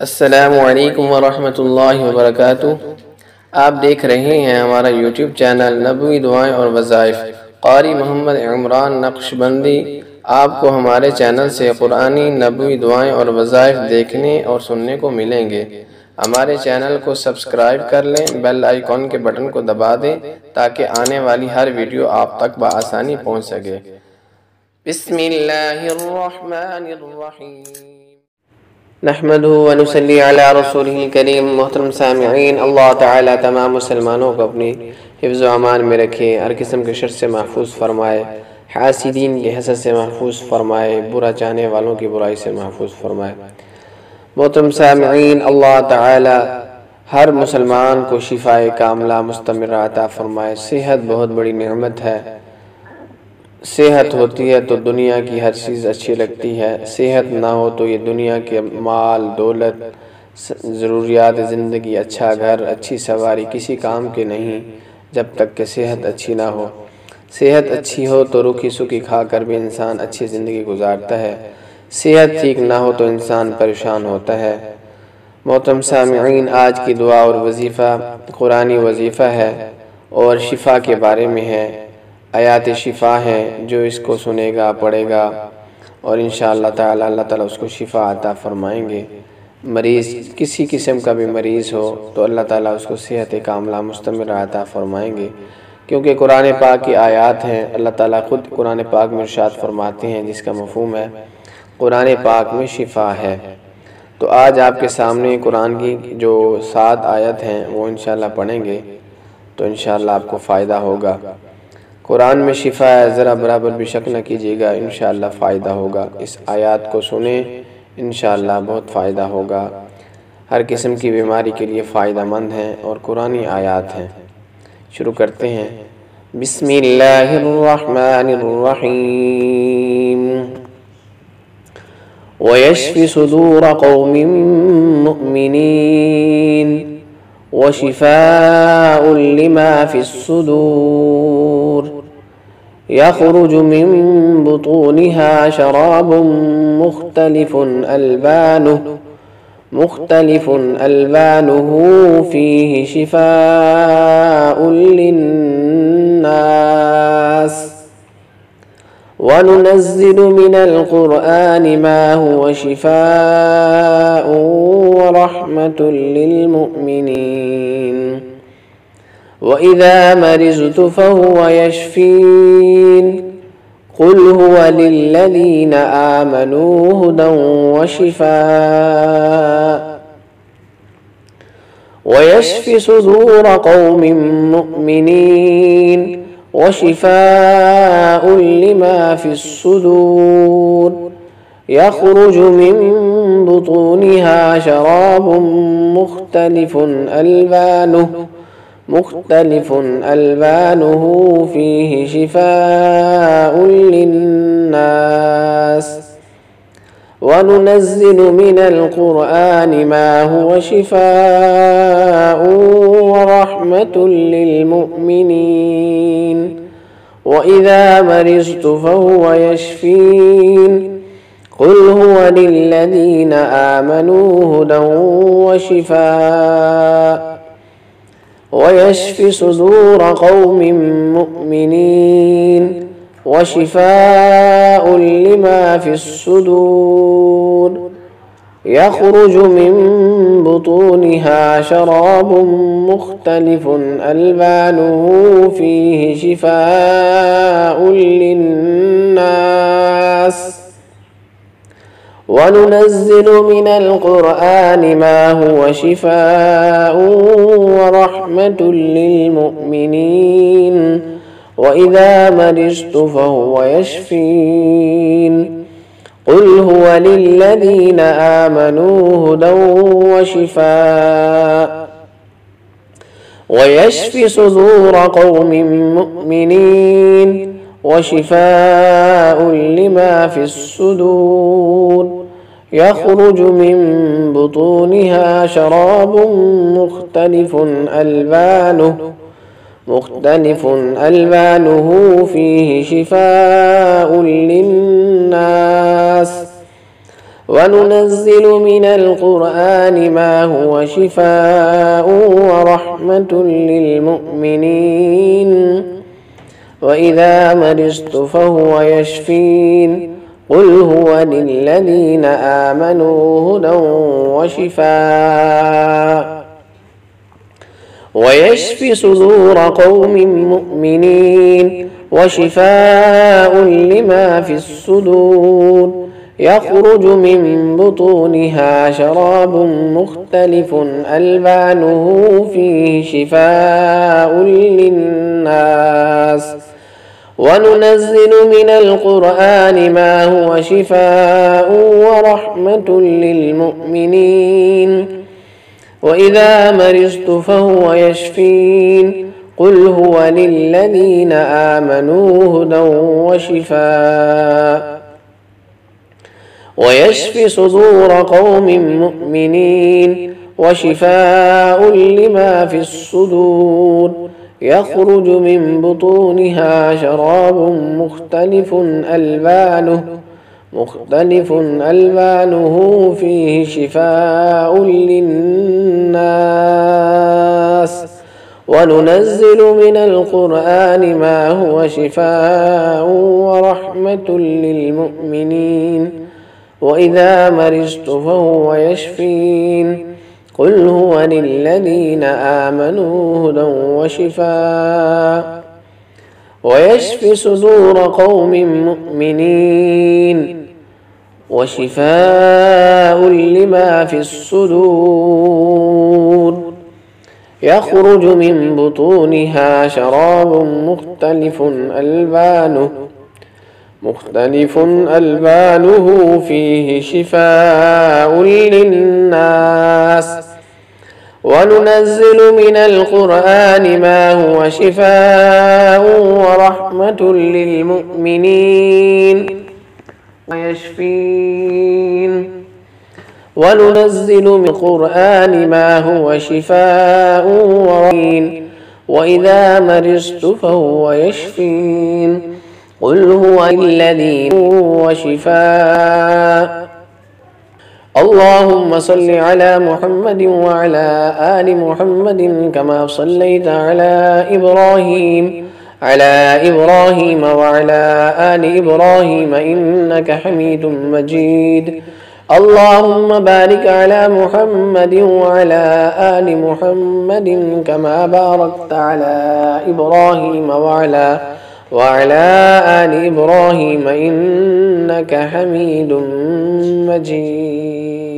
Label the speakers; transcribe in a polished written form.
Speaker 1: السلام علیکم ورحمۃ اللہ وبرکاتہ۔ آپ دیکھ رہے ہیں ہمارا یوٹیوب چینل نبوی دعائیں اور وظائف۔ قاری محمد عمران نقشبندی آپ کو ہمارے چینل سے قرآنی نبوی دعائیں اور وظائف دیکھنے اور سننے کو ملیں گے۔ ہمارے چینل کو سبسکرائب کر لیں، بیل آئیکن کے بٹن کو دبا دیں تاکہ آنے والی ہر ویڈیو آپ تک بآسانی پہنچ سکے۔ بسم اللہ الرحمن الرحیم۔ نحمدہ ونصلی علی رسولہ الکریم۔ محترم سامعین، اللہ تعالیٰ تمام مسلمانوں کو اپنی حفظ و امان میں رکھے، ہر قسم کے شر سے محفوظ فرمائے، حاسدین کے حسد سے محفوظ فرمائے، برا چاہنے والوں کی برائی سے محفوظ فرمائے۔ محترم سامعین، اللہ تعالیٰ ہر مسلمان کو شفاء کاملہ مستمرہ عطا فرمائے۔ صحت بہت بڑی نعمت ہے۔ صحت ہوتی ہے تو دنیا کی ہر چیز اچھی لگتی ہے، صحت نہ ہو تو یہ دنیا کے مال دولت ضروریات زندگی، اچھا گھر، اچھی سواری کسی کام کے نہیں جب تک کہ صحت اچھی نہ ہو۔ صحت اچھی ہو تو روکھی سوکھی کھا کر بھی انسان اچھی زندگی گزارتا ہے، صحت ٹھیک نہ ہو تو انسان پریشان ہوتا ہے۔ محترم سامعین، آج کی دعا اور وظیفہ قرآنی وظیفہ ہے اور شفا کے بارے میں ہے۔ آیات شفا ہیں، جو اس کو سنے گا پڑھے گا اور انشاءاللہ تعالی اللہ تعالیٰ اس کو شفا عطا فرمائیں گے۔ مریض کسی قسم کا بھی مریض ہو تو اللہ تعالیٰ اس کو صحت کاملہ مستمرہ عطا فرمائیں گے، کیونکہ قرآن پاک کی آیات ہیں۔ اللہ تعالیٰ خود قرآن پاک میں ارشاد فرماتے ہیں، جس کا مفہوم ہے قرآن پاک میں شفا ہے۔ تو آج آپ کے سامنے قرآن کی جو 7 آیت ہیں وہ انشاءاللہ پڑھیں گے تو انشاءاللہ آپ کو فائدہ ہوگا۔ قرآن میں شفا ہے، ذرا برابر بھی شک نہ کیجیے گا، انشاءاللہ فائدہ ہوگا۔ اس آیات کو سنیں، انشاءاللہ بہت فائدہ ہوگا۔ ہر قسم کی بیماری کے لیے فائدہ مند ہیں اور قرآنی آیات ہیں۔ شروع کرتے ہیں۔ بسم اللہ الرحمن الرحیم۔ وَيَشْفِ صُدُورَ قَوْمٍ مُؤْمِنِينَ وَشِفَاءٌ لِمَا فِي الصُّدُورِ يَخْرُجُ مِن بُطُونِهَا شَرَابٌ مُخْتَلِفٌ أَلْوَانُهُ فِيهِ شِفَاءٌ لِلنَّاسِ وَنُنَزِّلُ مِنَ الْقُرْآنِ مَا هُوَ شِفَاءٌ وَرَحْمَةٌ لِلْمُؤْمِنِينَ وَإِذَا مَرِضْتُ فَهُوَ يَشْفِينِ قُلْ هُوَ لِلَّذِينَ آمَنُوا هُدًى وَشِفَاءٌ وَيَشْفِ صُدُورَ قَوْمٍ مُؤْمِنِينَ وَشِفَاءٌ لِمَا فِي الصُّدُورِ يَخْرُجُ مِن بُطُونِهَا شَرَابٌ مُخْتَلِفٌ أَلْوَانُهُ فِيهِ شِفَاءٌ لِلنَّاسِ وَنُنَزِّلُ مِنَ الْقُرْآنِ مَا هُوَ شِفَاءٌ وَرَحْمَةٌ لِلْمُؤْمِنِينَ وَإِذَا مَرِضْتُ فَهُوَ يَشْفِينِ قُلْ هُوَ لِلَّذِينَ آمَنُوا هُدًى وَشِفَاءٌ وَيَشْفِ صُدُورَ قَوْمٍ مُؤْمِنِينَ وَشِفَاءٌ لِمَا فِي الصُّدُورِ يَخْرُجُ مِن بُطُونِهَا شَرَابٌ مُخْتَلِفٌ أَلْوَانُهُ فِيهِ شِفَاءٌ لِلنَّاسِ وَنُنَزِّلُ مِنَ الْقُرْآنِ مَا هُوَ شِفَاءٌ وَرَحْمَةٌ لِلْمُؤْمِنِينَ وَإِذَا مَرِضْتُ فَهُوَ يَشْفِينِ قُلْ هُوَ لِلَّذِينَ آمَنُوا هُدًى وَشِفَاءٌ وَيَشْفِ صُدُورَ قَوْمٍ مُؤْمِنِينَ وَشِفَاءٌ لِمَا فِي الصُّدُورِ يَخْرُجُ مِن بُطُونِهَا شَرَابٌ مُخْتَلِفٌ أَلْوَانُهُ فِيهِ شِفَاءٌ لِلنَّاسِ وننزل من القرآن ما هو شفاء ورحمة للمؤمنين وإذا مرضت فهو يشفين قل هو للذين آمنوا هدى وشفاء ويشفي صدور قوم مؤمنين وشفاء لما في الصدور يخرج من بطونها شراب مختلف ألوانه فيه شفاء للناس وننزل من القرآن ما هو شفاء ورحمة للمؤمنين وإذا مرضت فهو يشفين قل هو للذين آمنوا هدى وشفاء ويشفي صدور قوم مؤمنين وشفاء لما في الصدور يخرج من بطونها شراب مختلف ألوانه فيه شفاء للناس وننزل من القرآن ما هو شفاء ورحمة للمؤمنين وإذا مرضت فهو يشفين قل هو للذين آمنوا هدى وشفاء ويشفي صدور قوم مؤمنين وشفاء لما في الصدور يخرج من بطونها شراب مختلف ألوانه فيه شفاء للناس وننزل من القرآن ما هو شفاء ورحمة للمؤمنين ويشفين وننزل من القرآن ما هو شفاء ورحمة وإذا مرضت فهو يشفين قل هو الذي هو شفاء اللهم صل على محمد وعلى آل محمد كما صليت على إبراهيم وعلى آل إبراهيم إنك حميد مجيد اللهم بارك على محمد وعلى آل محمد كما باركت على إبراهيم وعلى آل إبراهيم إنك حميد مجيد.